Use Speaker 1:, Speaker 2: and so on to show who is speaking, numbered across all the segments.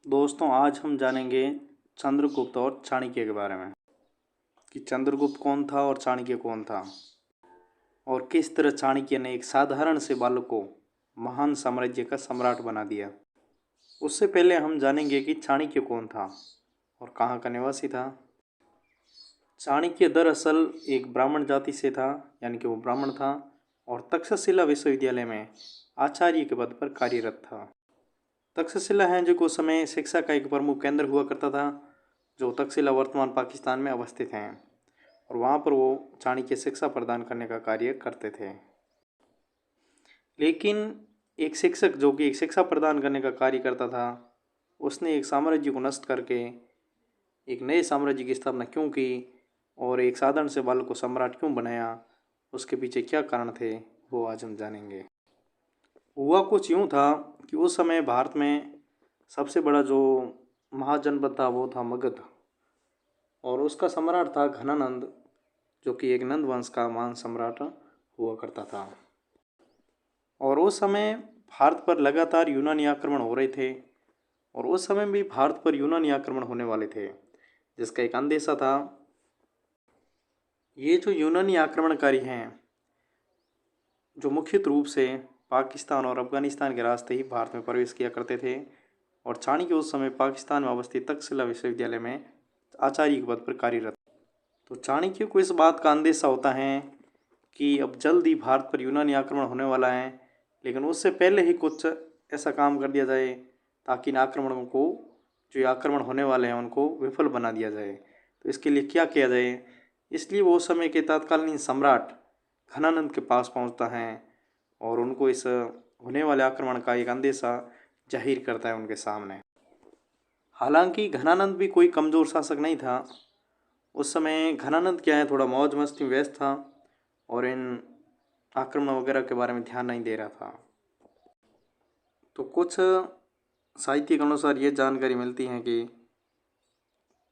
Speaker 1: दोस्तों, आज हम जानेंगे चंद्रगुप्त और चाणक्य के बारे में कि चंद्रगुप्त कौन था और चाणक्य कौन था और किस तरह चाणक्य ने एक साधारण से बालक को महान साम्राज्य का सम्राट बना दिया। उससे पहले हम जानेंगे कि चाणक्य कौन था और कहाँ का निवासी था। चाणक्य दरअसल एक ब्राह्मण जाति से था, यानी कि वो ब्राह्मण था और तक्षशिला विश्वविद्यालय में आचार्य के पद पर कार्यरत था। तक्षशिला है जो उस समय शिक्षा का एक प्रमुख केंद्र हुआ करता था, जो तक्षशिला वर्तमान पाकिस्तान में अवस्थित हैं और वहाँ पर वो चाणक्य शिक्षा प्रदान करने का कार्य करते थे। लेकिन एक शिक्षक जो कि एक शिक्षा प्रदान करने का कार्य करता था, उसने एक साम्राज्य को नष्ट करके एक नए साम्राज्य की स्थापना क्यों की और एक साधारण से बालक को सम्राट क्यों बनाया, उसके पीछे क्या कारण थे, वो आज हम जानेंगे। हुआ कुछ यूँ था कि उस समय भारत में सबसे बड़ा जो महाजनपद था वो था मगध और उसका सम्राट था घनानंद, जो कि एक नंद वंश का महान सम्राट हुआ करता था। और उस समय भारत पर लगातार यूनानी आक्रमण हो रहे थे और उस समय भी भारत पर यूनानी आक्रमण होने वाले थे, जिसका एक अंदेशा था। ये जो यूनानी आक्रमणकारी हैं, जो मुख्य रूप से पाकिस्तान और अफगानिस्तान के रास्ते ही भारत में प्रवेश किया करते थे और चाणक्य उस समय पाकिस्तान में अवस्थित तक्षशिला विश्वविद्यालय में आचार्य के पद पर कार्यरत। तो चाणक्य को इस बात का अंदेशा होता है कि अब जल्द ही भारत पर यूनानी आक्रमण होने वाला है, लेकिन उससे पहले ही कुछ ऐसा काम कर दिया जाए ताकि इन आक्रमणों को, जो आक्रमण होने वाले हैं, उनको विफल बना दिया जाए। तो इसके लिए क्या किया जाए, इसलिए वो उस समय के तत्कालीन सम्राट घनानंद के पास पहुंचता है और उनको इस होने वाले आक्रमण का एक अंदेशा जाहिर करता है उनके सामने। हालांकि घनानंद भी कोई कमज़ोर शासक नहीं था। उस समय घनानंद क्या है, थोड़ा मौज मस्ती में व्यस्त था और इन आक्रमण वगैरह के बारे में ध्यान नहीं दे रहा था। तो कुछ साहित्य के अनुसार ये जानकारी मिलती है कि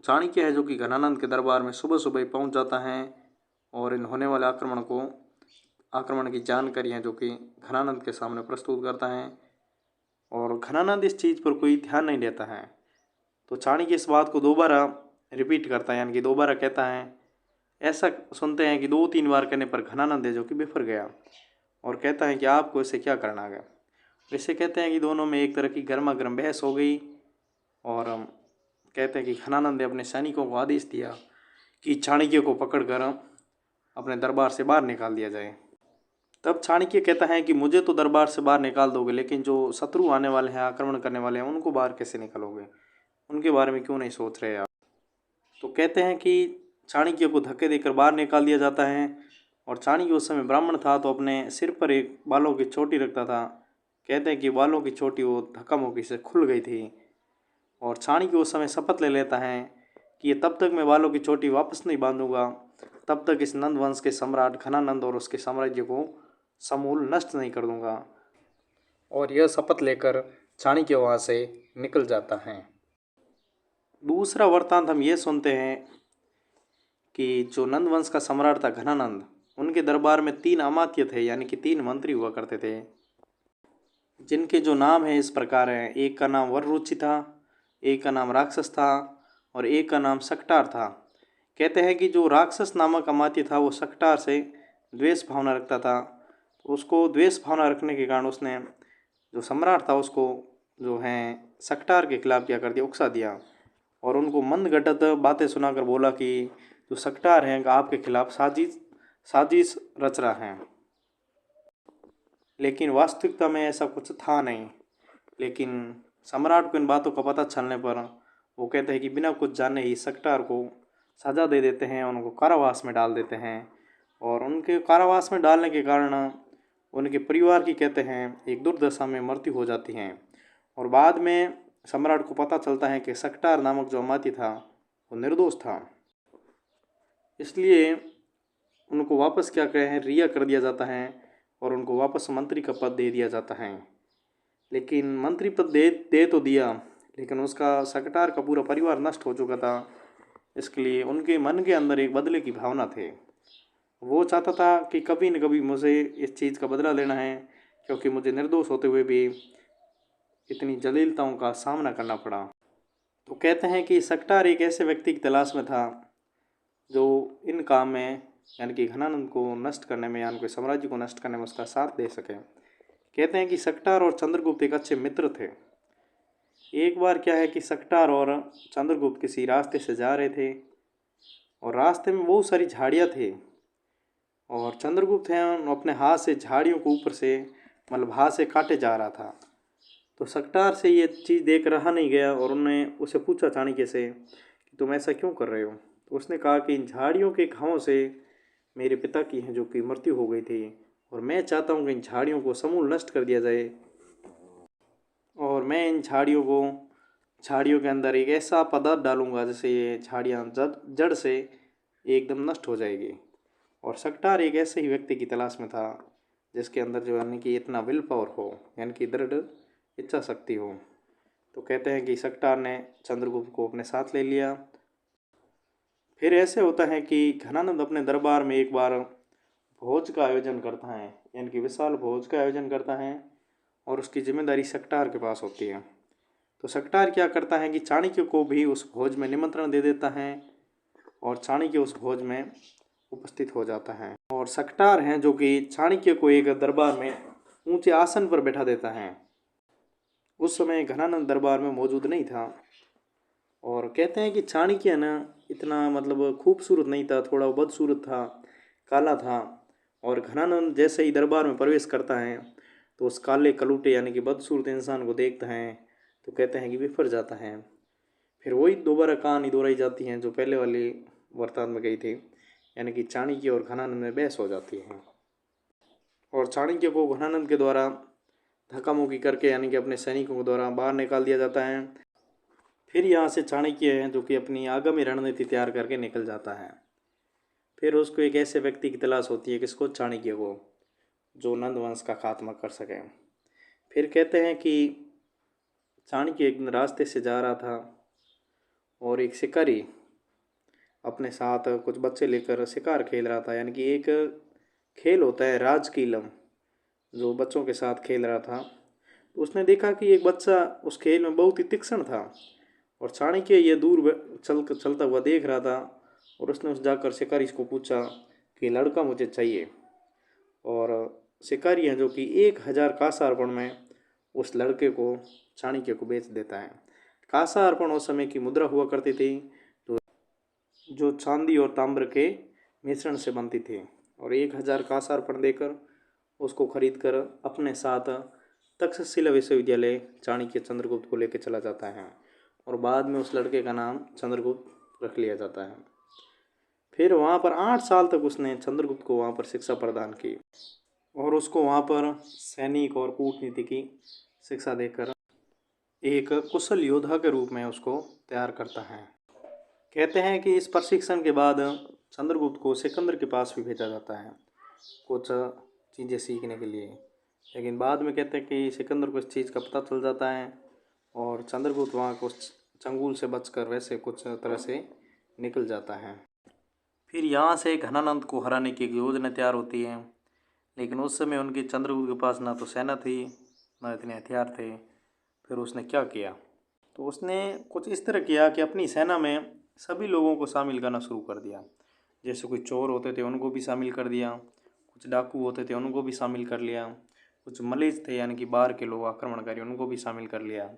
Speaker 1: चाणक्य है जो कि घनानंद के दरबार में सुबह सुबह पहुंच जाता है और इन होने वाले आक्रमण की जानकारियाँ जो कि घनानंद के सामने प्रस्तुत करता है और घनानंद इस चीज़ पर कोई ध्यान नहीं देता है। तो चाणक्य इस बात को दोबारा रिपीट करता है, यानी कि दोबारा कहता है। ऐसा सुनते हैं कि 2-3 बार कहने पर घनानंद है जो कि बिफर गया और कहता है कि आपको इससे क्या करना है। इससे कहते हैं कि दोनों में एक तरह की गर्मा गर्म बहस हो गई और कहते हैं कि घनानंद ने अपने सैनिकों को आदेश दिया कि चाणक्य को पकड़कर अपने दरबार से बाहर निकाल दिया जाए। तब चाणक्य कहता है कि मुझे तो दरबार से बाहर निकाल दोगे, लेकिन जो शत्रु आने वाले हैं, आक्रमण करने वाले हैं, उनको बाहर कैसे निकालोगे, उनके बारे में क्यों नहीं सोच रहे आप। तो कहते हैं कि चाणक्य को धक्के देकर बाहर निकाल दिया जाता है और चाणक्य उस समय ब्राह्मण था तो अपने सिर पर एक बालों की चोटी रखता था। कहते हैं कि बालों की चोटी वो धक्का मुक्की से खुल गई थी और चाणक्य उस समय शपथ ले लेता है कि ये तब तक मैं बालों की चोटी वापस नहीं बांधूंगा, तब तक इस नंद वंश के सम्राट घनानंद और उसके साम्राज्य को समूल नष्ट नहीं कर दूंगा। और यह शपथ लेकर चाणक्य वहाँ से निकल जाता है। दूसरा वृत्तांत हम ये सुनते हैं कि जो नंद वंश का सम्राट था घनानंद, उनके दरबार में 3 अमात्य थे, यानी कि 3 मंत्री हुआ करते थे, जिनके जो नाम है इस प्रकार हैं। एक का नाम वररुचि था, एक का नाम राक्षस था और एक का नाम सकटार था। कहते हैं कि जो राक्षस नामक अमात्य था वो सकटार से द्वेष भावना रखता था। उसको द्वेष भावना रखने के कारण उसने जो सम्राट था उसको जो है सकटार के खिलाफ क्या कर दिया, उकसा दिया और उनको मंदगढ़ंत बातें सुनाकर बोला कि जो सकटार हैं आपके खिलाफ साजिश रच रहा है। लेकिन वास्तविकता में ऐसा कुछ था नहीं। लेकिन सम्राट को इन बातों का पता चलने पर वो कहते हैं कि बिना कुछ जाने ही सकटार को सजा दे देते हैं, उनको कारावास में डाल देते हैं और उनके कारावास में डालने के कारण उनके परिवार की कहते हैं एक दुर्दशा में मृत्यु हो जाती है। और बाद में सम्राट को पता चलता है कि सकटार नामक जो अमात्य था वो निर्दोष था, इसलिए उनको वापस क्या कहें रिहा कर दिया जाता है और उनको वापस मंत्री का पद दे दिया जाता है। लेकिन मंत्री पद दे तो दिया, लेकिन उसका सकटार का पूरा परिवार नष्ट हो चुका था। इसके लिए उनके मन के अंदर एक बदले की भावना थी। वो चाहता था कि कभी न कभी मुझे इस चीज़ का बदला लेना है, क्योंकि मुझे निर्दोष होते हुए भी इतनी जलीलताओं का सामना करना पड़ा। तो कहते हैं कि सकटार एक ऐसे व्यक्ति की तलाश में था जो इन काम में यानी कि घनानंद को नष्ट करने में यानी कि साम्राज्य को नष्ट करने में उसका साथ दे सके। कहते हैं कि सकटार और चंद्रगुप्त एक अच्छे मित्र थे। एक बार क्या है कि सकटार और चंद्रगुप्त किसी रास्ते से जा रहे थे और रास्ते में बहुत सारी झाड़ियाँ थी और चंद्रगुप्त है अपने हाथ से झाड़ियों को ऊपर से मतलब हाथ से काटे जा रहा था। तो सकटार से ये चीज़ देख रहा नहीं गया और उन्होंने उसे पूछा चाणक्य से कि तुम ऐसा क्यों कर रहे हो। तो उसने कहा कि इन झाड़ियों के घावों से मेरे पिता की है जो कि मृत्यु हो गई थी और मैं चाहता हूँ कि इन झाड़ियों को समूल नष्ट कर दिया जाए और मैं इन झाड़ियों के अंदर एक ऐसा पदार्थ डालूंगा जिससे ये झाड़ियाँ जड़ से एकदम नष्ट हो जाएगी। और सकटार एक ऐसे ही व्यक्ति की तलाश में था जिसके अंदर जो यानी कि इतना विल पावर हो यानी कि दृढ़ इच्छा शक्ति हो। तो कहते हैं कि सकटार ने चंद्रगुप्त को अपने साथ ले लिया। फिर ऐसे होता है कि घनानंद अपने दरबार में एक बार भोज का आयोजन करता है यानी कि विशाल भोज का आयोजन करता है और उसकी जिम्मेदारी सकटार के पास होती है। तो सकटार क्या करता है कि चाणक्य को भी उस भोज में निमंत्रण दे देता है और चाणक्य उस भोज में उपस्थित हो जाता है और सकटार हैं जो कि चाणक्य को एक दरबार में ऊंचे आसन पर बैठा देता है। उस समय घनानंद दरबार में मौजूद नहीं था और कहते हैं कि चाणक्य ना इतना मतलब खूबसूरत नहीं था, थोड़ा बदसूरत था, काला था और घनानंद जैसे ही दरबार में प्रवेश करता है तो उस काले कलूटे यानी कि बदसूरत इंसान को देखता है तो कहते हैं कि बिफर जाता है। फिर वही दोबारा कहानी दोहराई जाती है जो पहले वाली वृत्तांत में गई थी यानी कि चाणक्य और घनानंद में बहस हो जाती है और चाणक्य को घनानंद के द्वारा धक्का मुक्की करके यानी कि अपने सैनिकों के द्वारा बाहर निकाल दिया जाता है। फिर यहाँ से चाणक्य है जो कि अपनी आगामी रणनीति तैयार करके निकल जाता है। फिर उसको एक ऐसे व्यक्ति की तलाश होती है किसको, चाणक्य को, जो नंद वंश का खात्मा कर सके। फिर कहते हैं कि चाणक्य एक दिन रास्ते से जा रहा था और एक शिकारी अपने साथ कुछ बच्चे लेकर शिकार खेल रहा था यानी कि एक खेल होता है राजकीलम जो बच्चों के साथ खेल रहा था। तो उसने देखा कि एक बच्चा उस खेल में बहुत ही तीक्ष्ण था और चाणक्य ये दूर चलता हुआ देख रहा था और उसने उस जाकर शिकारी को पूछा कि लड़का मुझे चाहिए और शिकारी है जो कि 1000 कांसा अर्पण में उस लड़के को चाणक्य को बेच देता है। कांसा अर्पण उस समय की मुद्रा हुआ करती थी जो चांदी और ताम्र के मिश्रण से बनती थी और 1000 कांसा अर्पण देकर उसको खरीद कर अपने साथ तक्षशिला विश्वविद्यालय चाणक्य चंद्रगुप्त को लेकर चला जाता है और बाद में उस लड़के का नाम चंद्रगुप्त रख लिया जाता है। फिर वहाँ पर 8 साल तक उसने चंद्रगुप्त को वहाँ पर शिक्षा प्रदान की और उसको वहाँ पर सैनिक और कूटनीति की शिक्षा देकर एक कुशल योद्धा के रूप में उसको तैयार करता है। कहते हैं कि इस प्रशिक्षण के बाद चंद्रगुप्त को सिकंदर के पास भी भेजा जाता है कुछ चीज़ें सीखने के लिए, लेकिन बाद में कहते हैं कि सिकंदर को इस चीज़ का पता चल जाता है और चंद्रगुप्त वहाँ को चंगुल से बचकर वैसे कुछ तरह से निकल जाता है। फिर यहाँ से घनानंद को हराने की एक योजना तैयार होती है, लेकिन उस समय उनकी चंद्रगुप्त के पास ना तो सेना थी ना इतने हथियार थे। फिर उसने क्या किया, तो उसने कुछ इस तरह किया कि अपनी सेना में सभी लोगों को शामिल करना शुरू कर दिया। जैसे कोई चोर होते थे उनको भी शामिल कर दिया, कुछ डाकू होते थे उनको भी शामिल कर लिया, कुछ मलेज थे यानी कि बाहर के लोग आक्रमणकारी उनको भी शामिल कर लिया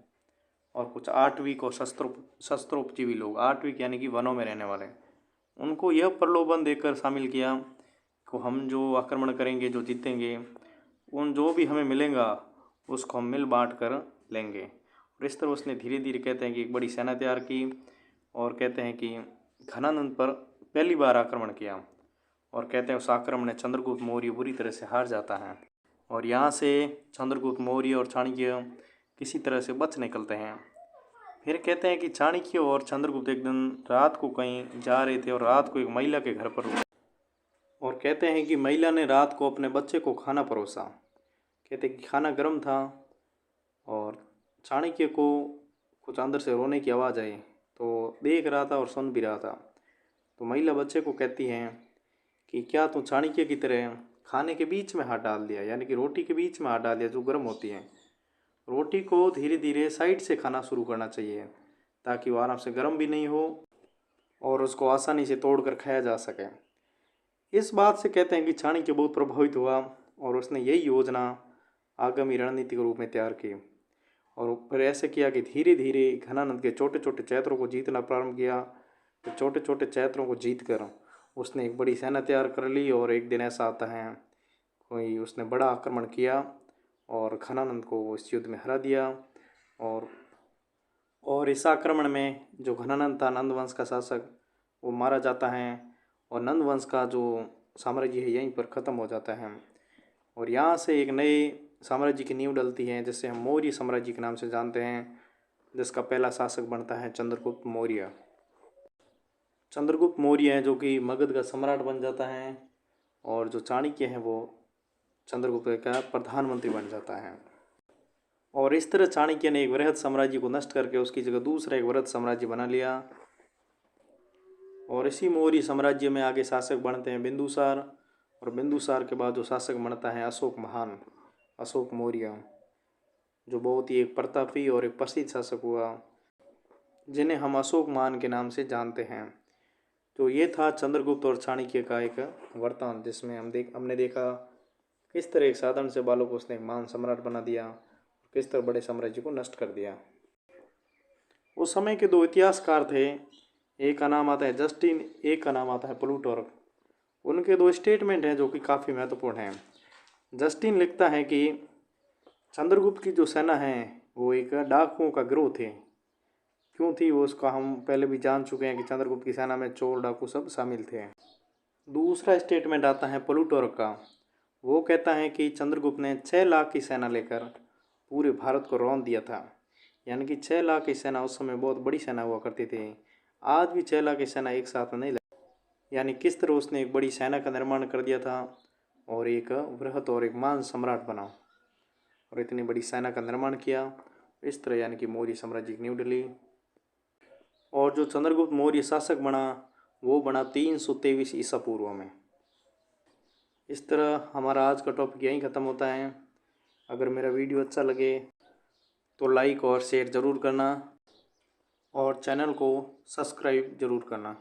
Speaker 1: और कुछ आठवीक और शस्त्रोपजीवी लोग, आठवीक यानी कि वनों में रहने वाले, उनको यह प्रलोभन देकर शामिल किया कि हम जो आक्रमण करेंगे, जो जीतेंगे, उन जो भी हमें मिलेगा उसको हम मिल बांट कर लेंगे। और इस तरह उसने धीरे धीरे कहते हैं कि एक बड़ी सेना तैयार की और कहते हैं कि घनानंद पर पहली बार आक्रमण किया और कहते हैं उस आक्रमण में चंद्रगुप्त मौर्य बुरी तरह से हार जाता है और यहाँ से चंद्रगुप्त मौर्य और चाणक्य किसी तरह से बच निकलते हैं। फिर कहते हैं कि चाणक्य और चंद्रगुप्त एक दिन रात को कहीं जा रहे थे और रात को एक महिला के घर पर रुके और कहते हैं कि महिला ने रात को अपने बच्चे को खाना परोसा। कहते हैं कि खाना गर्म था और चाणक्य को कुछ अंदर से रोने की आवाज़ आई तो देख रहा था और सुन भी रहा था। तो महिला बच्चे को कहती है कि क्या तू चाणक्य की तरह खाने के बीच में हाथ डाल दिया, यानी कि रोटी के बीच में हाथ डाल दिया जो गर्म होती है। रोटी को धीरे धीरे साइड से खाना शुरू करना चाहिए ताकि वो आराम से गर्म भी नहीं हो और उसको आसानी से तोड़ कर खाया जा सके। इस बात से कहते हैं कि चाणक्य बहुत प्रभावित हुआ और उसने यही योजना आगामी रणनीति के रूप में तैयार की और फिर ऐसे किया कि धीरे धीरे घनानंद के छोटे छोटे क्षेत्रों को जीतना प्रारंभ किया। तो छोटे छोटे क्षेत्रों को जीत कर उसने एक बड़ी सेना तैयार कर ली और एक दिन ऐसा आता है कोई उसने बड़ा आक्रमण किया और घनानंद को इस युद्ध में हरा दिया। और इस आक्रमण में जो घनानंद था नंद वंश का शासक वो मारा जाता है और नंद वंश का जो साम्राज्य है यहीं पर ख़त्म हो जाता है और यहाँ से एक नए साम्राज्य की नींव डलती है जिसे हम मौर्य साम्राज्य के नाम से जानते हैं, जिसका पहला शासक बनता है चंद्रगुप्त मौर्य। चंद्रगुप्त मौर्य है जो कि मगध का सम्राट बन जाता है और जो चाणक्य है वो चंद्रगुप्त का प्रधानमंत्री बन जाता है। और इस तरह चाणक्य ने एक वृहद साम्राज्य को नष्ट करके उसकी जगह दूसरा एक वृहद साम्राज्य बना लिया। और इसी मौर्य साम्राज्य में आगे शासक बनते हैं बिंदुसार और बिंदुसार के बाद जो शासक बनता है अशोक महान, अशोक मौर्य, जो बहुत ही एक प्रतापी और एक प्रसिद्ध शासक हुआ जिन्हें हम अशोक महान के नाम से जानते हैं। तो ये था चंद्रगुप्त और चाणक्य का एक वृत्तांत जिसमें हमने देखा किस तरह एक साधारण से बालक को उसने एक महान सम्राट बना दिया, किस तरह बड़े साम्राज्य को नष्ट कर दिया। उस समय के दो इतिहासकार थे, एक का नाम आता है जस्टिन, एक का नाम आता है प्लूटार्क। उनके दो स्टेटमेंट हैं जो कि काफ़ी महत्वपूर्ण हैं। जस्टिन लिखता है कि चंद्रगुप्त की जो सेना है वो एक डाकुओं का गिरोह थे। क्यों थी वो उसका हम पहले भी जान चुके हैं कि चंद्रगुप्त की सेना में चोर डाकू सब शामिल थे। दूसरा स्टेटमेंट आता है प्लूटार्क का, वो कहता है कि चंद्रगुप्त ने 6 लाख की सेना लेकर पूरे भारत को रौंद दिया था। यानी कि 6 लाख की सेना उस समय बहुत बड़ी सेना हुआ करती थी, आज भी 6 लाख की सेना एक साथ नहीं लगी। यानी किस तरह उसने एक बड़ी सेना का निर्माण कर दिया था और एक वृहद और एक महान सम्राट बना और इतनी बड़ी सेना का निर्माण किया। इस तरह यानी कि मौर्य साम्राज्य की नींव डली। और जो चंद्रगुप्त मौर्य शासक बना वो बना 323 ईसा पूर्व में। इस तरह हमारा आज का टॉपिक यहीं ख़त्म होता है। अगर मेरा वीडियो अच्छा लगे तो लाइक और शेयर ज़रूर करना और चैनल को सब्सक्राइब ज़रूर करना।